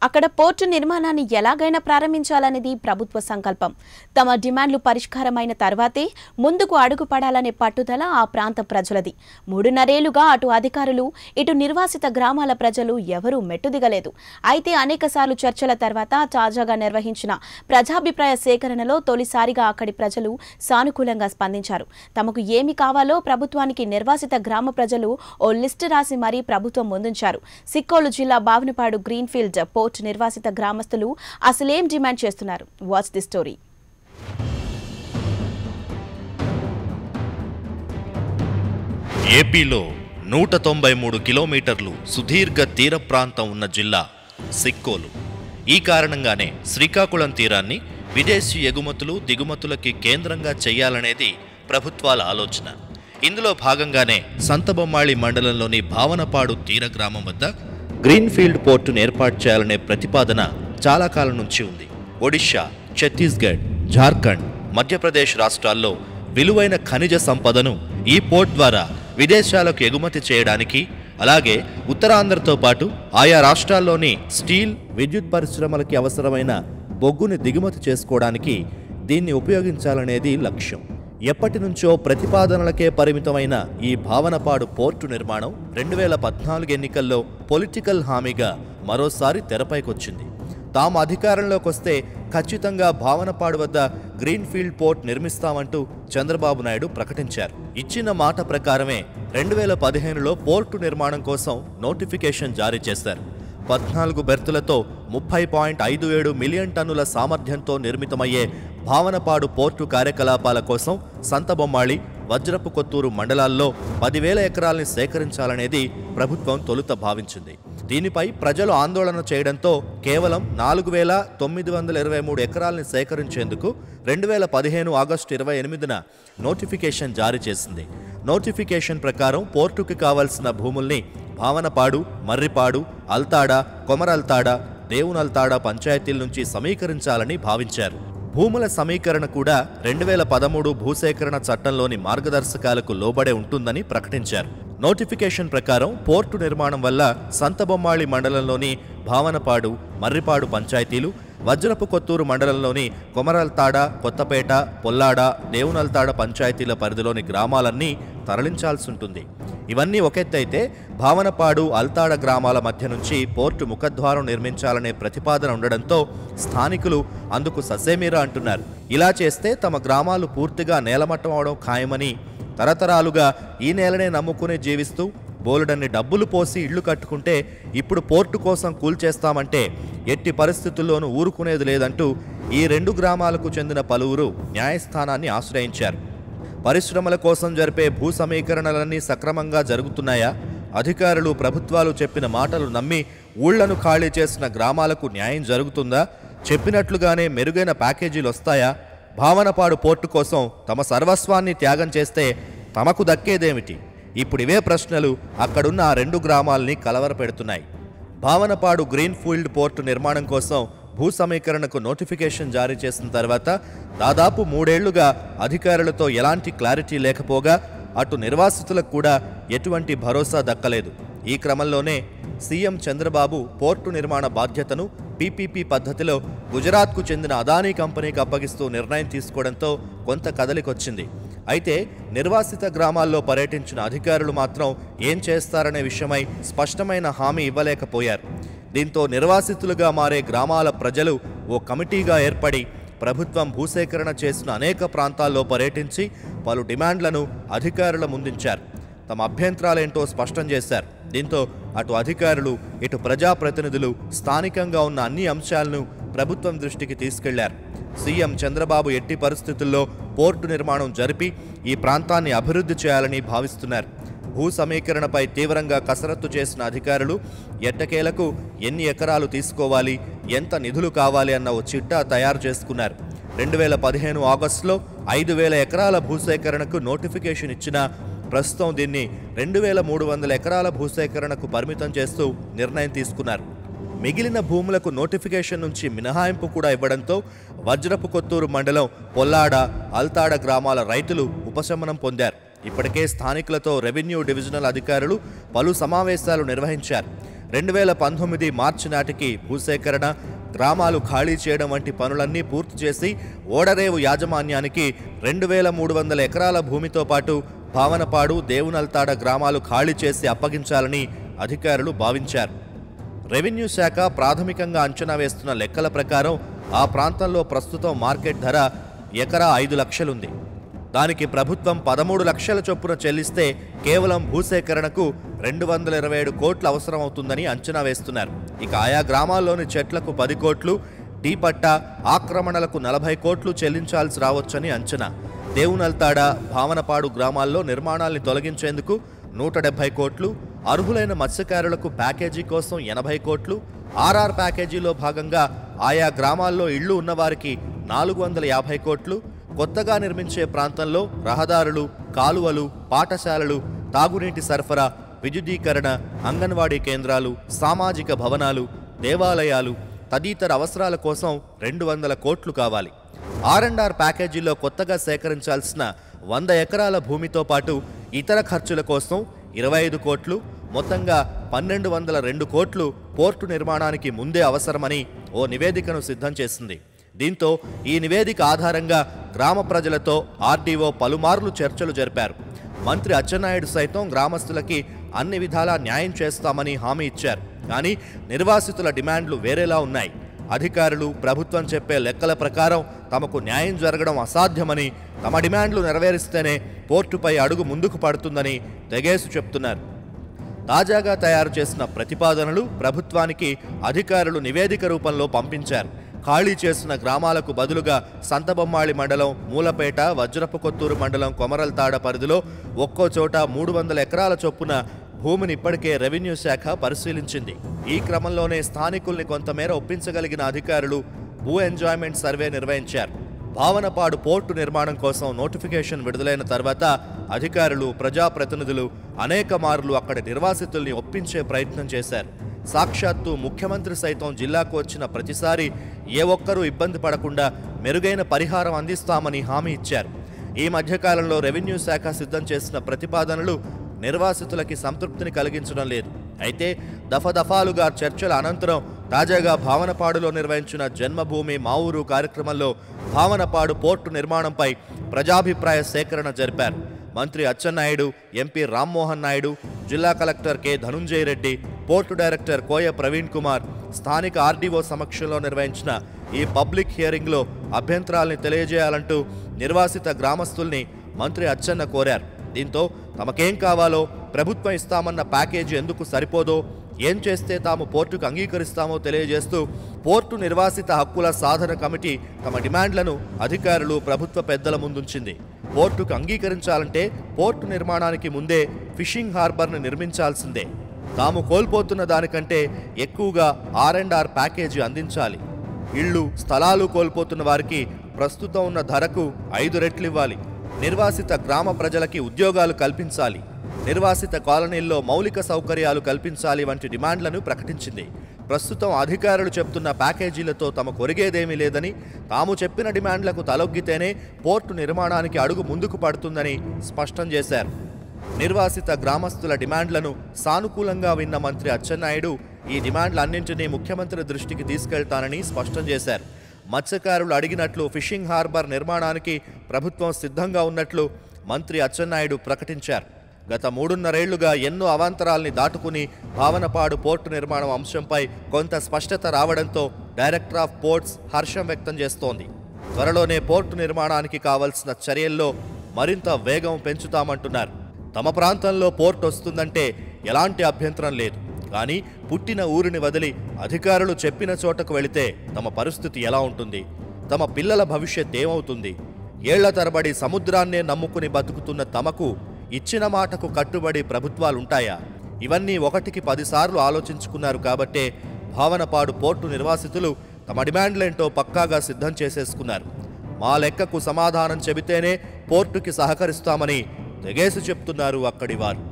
అక్కడ పోర్టు నిర్మాణాన్ని ఎలాగైనా ప్రారంభించాలనేది ప్రభుత్వ సంకల్పం. తమ డిమాండ్లు పరిష్కారమైన తర్వాతే ముందుకు అడుగుపడాలనే పట్టుదల ఆ ప్రాంత ప్రజలది. 3.5 ఏళ్లుగా అటు అధికారులు ఇటు నిర్వాసిత గ్రామాల ప్రజలు ఎవరూ మెట్టుదిగలేదు. అయితే అనేకసార్లు చర్చల తర్వాత తాజాగా నిర్వహించిన ప్రజాభిప్రాయ సేకరణలో తొలిసారిగా అక్కడి ప్రజలు సానుకూలంగా స్పందించారు. తమకు ఏమి కావాలో ప్రభుత్వానికి నిర్వాసిత గ్రామ ప్రజలు ఓ లిస్టు రాసి మరీ ప్రభుత్వం ముందుంచారు. సిక్కోలు జిల్లా బావనపాడు గ్రీన్ఫీల్డ్ పోర్ట్ నిర్వాసిత గ్రామస్తులు అసలేం డిమాండ్ చేస్తున్నారు? Watch the story. ఏపీలో 193 కిలోమీటర్లు సుదీర్ఘ తీర ప్రాంతం ఉన్న జిల్లా సిక్కోలు. ఈ కారణంగానే శ్రీకాకుళం తీరాన్ని విదేశీ ఎగుమతులు దిగుమతులకి కేంద్రంగా చేయాలనేది ప్రభుత్వాల ఆలోచన. ఇందులో భాగంగానే సంతబొమ్మాళి మండలంలోని భావనపాడు తీర గ్రామం వద్ద గ్రీన్ఫీల్డ్ పోర్టును ఏర్పాటు చేయాలనే ప్రతిపాదన చాలా కాలం నుంచి ఉంది. ఒడిషా, ఛత్తీస్గఢ్, జార్ఖండ్, మధ్యప్రదేశ్ రాష్ట్రాల్లో విలువైన ఖనిజ సంపదను ఈ పోర్ట్ ద్వారా విదేశాలకు ఎగుమతి చేయడానికి, అలాగే ఉత్తరాంధ్రతో పాటు ఆయా రాష్ట్రాల్లోని స్టీల్, విద్యుత్ పరిశ్రమలకి అవసరమైన బొగ్గుని దిగుమతి చేసుకోవడానికి దీన్ని ఉపయోగించాలనేది లక్ష్యం. ఎప్పటి నుంచో ప్రతిపాదనలకే పరిమితమైన ఈ భావనపాడు పోర్టు నిర్మాణం 2014 ఎన్నికల్లో పొలిటికల్ హామీగా మరోసారి తెరపైకొచ్చింది. తాము అధికారంలోకి వస్తే ఖచ్చితంగా భావనపాడు వద్ద గ్రీన్ఫీల్డ్ పోర్ట్ నిర్మిస్తామంటూ చంద్రబాబు నాయుడు ప్రకటించారు. ఇచ్చిన మాట ప్రకారమే 2015లో పోర్టు నిర్మాణం కోసం నోటిఫికేషన్ జారీ చేశారు. 14 బెర్తులతో 30.57 మిలియన్ టన్నుల సామర్థ్యంతో నిర్మితమయ్యే భావనపాడు పోర్టు కార్యకలాపాల కోసం సంతబొమ్మాళి, వజ్రపు కొత్తూరు మండలాల్లో 10,000 ఎకరాల్ని సేకరించాలనేది ప్రభుత్వం తొలుత భావించింది. దీనిపై ప్రజలు ఆందోళన చేయడంతో కేవలం 4,923 ఎకరాల్ని సేకరించేందుకు 2015 ఆగస్టు 28న నోటిఫికేషన్ జారీ చేసింది. నోటిఫికేషన్ ప్రకారం పోర్టుకి కావాల్సిన భూముల్ని భావనపాడు, మర్రిపాడు, అల్తాడ, కొమరల్తాడ, దేవునల్తాడ పంచాయతీల నుంచి సమీకరించాలని భావించారు. భూముల సమీకరణ కూడా 2013 భూసేకరణ చట్టంలోని మార్గదర్శకాలకు లోబడే ఉంటుందని ప్రకటించారు. నోటిఫికేషన్ ప్రకారం పోర్టు నిర్మాణం వల్ల సంతబొమ్మాళి మండలంలోని భావనపాడు, మర్రిపాడు పంచాయతీలు, వజ్రపు కొత్తూరు మండలంలోని కొమరల్తాడ, కొత్తపేట, పొల్లాడ, దేవునల్తాడ పంచాయతీల పరిధిలోని గ్రామాలన్నీ తరలించాల్సి ఉంటుంది. ఇవన్నీ ఒకెత్తైతే భావనపాడు, అల్తాడ గ్రామాల మధ్య నుంచి పోర్టు ముఖద్వారం నిర్మించాలనే ప్రతిపాదన ఉండడంతో స్థానికులు అందుకు ససేమిరా అంటున్నారు. ఇలా చేస్తే తమ గ్రామాలు పూర్తిగా నేలమట్టం అవడం ఖాయమని, తరతరాలుగా ఈ నేలనే నమ్ముకుని జీవిస్తూ బోలెడన్ని డబ్బులు పోసి ఇళ్లు కట్టుకుంటే ఇప్పుడు పోర్టు కోసం కూల్చేస్తామంటే ఎట్టి పరిస్థితుల్లోనూ ఊరుకునేది లేదంటూ ఈ 2 గ్రామాలకు చెందిన పలువురు న్యాయస్థానాన్ని ఆశ్రయించారు. పరిశ్రమల కోసం జరిపే భూ సమీకరణలన్నీ సక్రమంగా జరుగుతున్నాయా? అధికారులు, ప్రభుత్వాలు చెప్పిన మాటలు నమ్మి ఊళ్లను ఖాళీ చేసిన గ్రామాలకు న్యాయం జరుగుతుందా? చెప్పినట్లుగానే మెరుగైన ప్యాకేజీలు వస్తాయా? భావనపాడు పోర్టు కోసం తమ సర్వస్వాన్ని త్యాగం చేస్తే తమకు దక్కేదేమిటి? ఇప్పుడు ఇవే ప్రశ్నలు అక్కడున్న ఆ 2 గ్రామాల్ని కలవరపెడుతున్నాయి. భావనపాడు గ్రీన్ఫీల్డ్ పోర్టు నిర్మాణం కోసం భూ సమీకరణకు నోటిఫికేషన్ జారీ చేసిన తర్వాత దాదాపు 3 ఏళ్లుగా అధికారులతో ఎలాంటి క్లారిటీ లేకపోగా అటు నిర్వాసితులకు కూడా ఎటువంటి భరోసా దక్కలేదు. ఈ క్రమంలోనే సీఎం చంద్రబాబు పోర్టు నిర్మాణ బాధ్యతను పీపీపీ పద్ధతిలో గుజరాత్కు చెందిన అదానీ కంపెనీకి అప్పగిస్తూ నిర్ణయం తీసుకోవడంతో కొంత కదలికొచ్చింది. అయితే నిర్వాసిత గ్రామాల్లో పర్యటించిన అధికారులు మాత్రం ఏం చేస్తారనే విషయమై స్పష్టమైన హామీ ఇవ్వలేకపోయారు. దీంతో నిర్వాసితులుగా మారే గ్రామాల ప్రజలు ఓ కమిటీగా ఏర్పడి ప్రభుత్వం భూసేకరణ చేసిన అనేక ప్రాంతాల్లో పర్యటించి పలు డిమాండ్లను అధికారుల ముందుంచారు. తమ అభ్యంతరాలేంటో స్పష్టం చేశారు. దీంతో అటు అధికారులు, ఇటు ప్రజాప్రతినిధులు స్థానికంగా ఉన్న అన్ని అంశాలను ప్రభుత్వం దృష్టికి తీసుకెళ్లారు. సీఎం చంద్రబాబు ఎట్టి పరిస్థితుల్లో పోర్టు నిర్మాణం జరిపి ఈ ప్రాంతాన్ని అభివృద్ధి చేయాలని భావిస్తున్నారు. భూ సమీకరణపై తీవ్రంగా కసరత్తు చేసిన అధికారులు ఎట్టకేలకు ఎన్ని ఎకరాలు తీసుకోవాలి, ఎంత నిధులు కావాలి అన్న ఓ చిట్టా తయారు చేసుకున్నారు. 2015 ఆగస్టులో 5,000 ఎకరాల భూసేకరణకు నోటిఫికేషన్ ఇచ్చినా ప్రస్తుతం దీన్ని 2,300 ఎకరాల భూసేకరణకు పరిమితం చేస్తూ నిర్ణయం తీసుకున్నారు. మిగిలిన భూములకు నోటిఫికేషన్ నుంచి మినహాయింపు కూడా ఇవ్వడంతో వజ్రపు కొత్తూరు మండలం పొల్లాడ, అల్తాడ గ్రామాల రైతులు ఉపశమనం పొందారు. ఇప్పటికే స్థానికులతో రెవెన్యూ డివిజనల్ అధికారులు పలు సమావేశాలు నిర్వహించారు. 2019 మార్చి నాటికి భూసేకరణ, గ్రామాలు ఖాళీ చేయడం వంటి పనులన్నీ పూర్తి చేసి ఓడరేవు యాజమాన్యానికి 2300 ఎకరాల భూమితో పాటు భావనపాడు, దేవునల్తాడ గ్రామాలు ఖాళీ చేసి అప్పగించాలని అధికారులు భావించారు. రెవెన్యూ శాఖ ప్రాథమికంగా అంచనా వేస్తున్న లెక్కల ప్రకారం ఆ ప్రాంతంలో ప్రస్తుతం మార్కెట్ ధర ఎకరా 5 లక్షలుంది. దానికి ప్రభుత్వం 13 లక్షల చొప్పున చెల్లిస్తే కేవలం భూసేకరణకు 227 కోట్లు అవసరమవుతుందని అంచనా వేస్తున్నారు. ఇక ఆయా గ్రామాల్లోని చెట్లకు 10 కోట్లు, టీ పట్టా, ఆక్రమణలకు 40 కోట్లు చెల్లించాల్సి రావచ్చని అంచనా. దేవునల్తాడ, భావనపాడు గ్రామాల్లో నిర్మాణాల్ని తొలగించేందుకు 170 కోట్లు, అర్హులైన మత్స్యకారులకు ప్యాకేజీ కోసం 80 కోట్లు, ఆర్ఆర్ ప్యాకేజీలో భాగంగా ఆయా గ్రామాల్లో ఇళ్లు ఉన్నవారికి 450 కోట్లు, కొత్తగా నిర్మించే ప్రాంతంలో రహదారులు, కాలువలు, పాఠశాలలు, తాగునీటి సరఫరా, విద్యుదీకరణ, అంగన్వాడీ కేంద్రాలు, సామాజిక భవనాలు, దేవాలయాలు తదితర అవసరాల కోసం 200 కోట్లు కావాలి. ఆర్అండ్ఆర్ ప్యాకేజీలో కొత్తగా సేకరించాల్సిన 100 ఎకరాల భూమితో పాటు ఇతర ఖర్చుల కోసం 25 కోట్లు, మొత్తంగా 1202 కోట్లు పోర్టు నిర్మాణానికి ముందే అవసరమని ఓ నివేదికను సిద్ధం చేసింది. దీంతో ఈ నివేదిక ఆధారంగా గ్రామ ప్రజలతో ఆర్డీఓ పలుమార్లు చర్చలు జరిపారు. మంత్రి అచ్చెన్నాయుడు సైతం గ్రామస్తులకి అన్ని విధాలా న్యాయం చేస్తామని హామీ ఇచ్చారు. కానీ నిర్వాసితుల డిమాండ్లు వేరేలా ఉన్నాయి. అధికారులు, ప్రభుత్వం చెప్పే లెక్కల ప్రకారం తమకు న్యాయం జరగడం అసాధ్యమని, తమ డిమాండ్లు నెరవేరిస్తేనే పోర్టుపై అడుగు ముందుకు పడుతుందని తెగేసి చెప్తున్నారు. తాజాగా తయారు చేసిన ప్రతిపాదనలు ప్రభుత్వానికి అధికారులు నివేదిక రూపంలో పంపించారు. ఖాళీ చేసిన గ్రామాలకు బదులుగా సంతబొమ్మాళి మండలం మూలపేట, వజ్రపు కొత్తూరు మండలం కొమరల్తాడ పరిధిలో ఒక్కో చోట 300 ఎకరాల చొప్పున భూమిని ఇప్పటికే రెవెన్యూ శాఖ పరిశీలించింది. ఈ క్రమంలోనే స్థానికుల్ని కొంతమేర ఒప్పించగలిగిన అధికారులు భూ ఎంజాయ్మెంట్ సర్వే నిర్వహించారు. భావనపాడు పోర్టు నిర్మాణం కోసం నోటిఫికేషన్ విడుదలైన తర్వాత అధికారులు, ప్రజాప్రతినిధులు అనేక మార్లు అక్కడి నిర్వాసితుల్ని ఒప్పించే ప్రయత్నం చేశారు. సాక్షాత్తు ముఖ్యమంత్రి సైతం జిల్లాకు వచ్చిన ప్రతిసారి ఏ ఒక్కరూ ఇబ్బంది పడకుండా మెరుగైన పరిహారం అందిస్తామని హామీ ఇచ్చారు. ఈ మధ్యకాలంలో రెవెన్యూ శాఖ సిద్ధం చేసిన ప్రతిపాదనలు నిర్వాసితులకి సంతృప్తిని కలిగించడం లేదు. అయితే దఫాలుగా చర్చల అనంతరం తాజాగా భావనపాడులో నిర్వహించిన జన్మభూమి మా ఊరు కార్యక్రమంలో భావనపాడు పోర్టు నిర్మాణంపై ప్రజాభిప్రాయ సేకరణ జరిపారు. మంత్రి అచ్చెన్నాయుడు, ఎంపీ రామ్మోహన్ నాయుడు, జిల్లా collector K Dhanunjaya Reddy, port director Koya Praveen Kumar స్థానిక ఆర్డీఓ సమక్షంలో నిర్వహించిన ఈ పబ్లిక్ హియరింగ్లో అభ్యంతరాల్ని తెలియజేయాలంటూ నిర్వాసిత గ్రామస్తుల్ని మంత్రి అచ్చెన్న కోరారు. దీంతో తమకేం కావాలో, ప్రభుత్వం ఇస్తామన్న ప్యాకేజీ ఎందుకు సరిపోదో, ఏం చేస్తే తాము పోర్టుకు అంగీకరిస్తామో తెలియజేస్తూ పోర్టు నిర్వాసిత హక్కుల సాధన కమిటీ తమ డిమాండ్లను అధికారులు, ప్రభుత్వ పెద్దల ముందుంచింది. పోర్టుకు అంగీకరించాలంటే పోర్టు నిర్మాణానికి ముందే ఫిషింగ్ హార్బర్ను నిర్మించాల్సిందే. తాము కోల్పోతున్న దానికంటే ఎక్కువగా ఆర్అండ్ఆర్ ప్యాకేజీ అందించాలి. ఇళ్లు, స్థలాలు కోల్పోతున్న వారికి ప్రస్తుతం ఉన్న ధరకు 5 రెట్లు ఇవ్వాలి. నిర్వాసిత గ్రామ ప్రజలకి ఉద్యోగాలు కల్పించాలి. నిర్వాసిత కాలనీల్లో మౌలిక సౌకర్యాలు కల్పించాలి వంటి డిమాండ్లను ప్రకటించింది. ప్రస్తుతం అధికారులు చెప్తున్న ప్యాకేజీలతో తమకు ఒరిగేదేమీ లేదని, తాము చెప్పిన డిమాండ్లకు తలొగ్గితేనే పోర్టు నిర్మాణానికి అడుగు ముందుకు పడుతుందని స్పష్టం చేశారు. నిర్వాసిత గ్రామస్తుల డిమాండ్లను సానుకూలంగా విన్న మంత్రి అచ్చెన్నాయుడు ఈ డిమాండ్లన్నింటినీ ముఖ్యమంత్రి దృష్టికి తీసుకెళ్తానని స్పష్టం చేశారు. మత్స్యకారులు అడిగినట్లు ఫిషింగ్ హార్బర్ నిర్మాణానికి ప్రభుత్వం సిద్ధంగా ఉన్నట్లు మంత్రి అచ్చెన్నాయుడు ప్రకటించారు. గత 3.5 ఏళ్లుగా ఎన్నో అవాంతరాల్ని దాటుకుని భావనపాడు పోర్టు నిర్మాణం అంశంపై కొంత స్పష్టత రావడంతో డైరెక్టర్ ఆఫ్ పోర్ట్స్ హర్షం వ్యక్తం చేస్తోంది. త్వరలోనే పోర్టు నిర్మాణానికి కావలసిన చర్యల్లో మరింత వేగం పెంచుతామంటున్నారు. తమ ప్రాంతంలో పోర్టు వస్తుందంటే ఎలాంటి అభ్యంతరం లేదు. కానీ పుట్టిన ఊరిని వదిలి అధికారులు చెప్పిన చోటకు వెళితే తమ పరిస్థితి ఎలా ఉంటుంది? తమ పిల్లల భవిష్యత్ ఏమవుతుంది? ఏళ్ల తరబడి సముద్రాన్నే నమ్ముకుని బతుకుతున్న తమకు ఇచ్చిన మాటకు కట్టుబడి ప్రభుత్వాలుంటాయా? ఇవన్నీ 1కి 10 సార్లు ఆలోచించుకున్నారు కాబట్టే భావనపాడు పోర్టు నిర్వాసితులు తమ డిమాండ్లేంటో పక్కాగా సిద్ధం చేసేసుకున్నారు. మా లెక్కకు సమాధానం చెబితేనే పోర్టుకి సహకరిస్తామని తెగేసి చెప్తున్నారు అక్కడి వారు.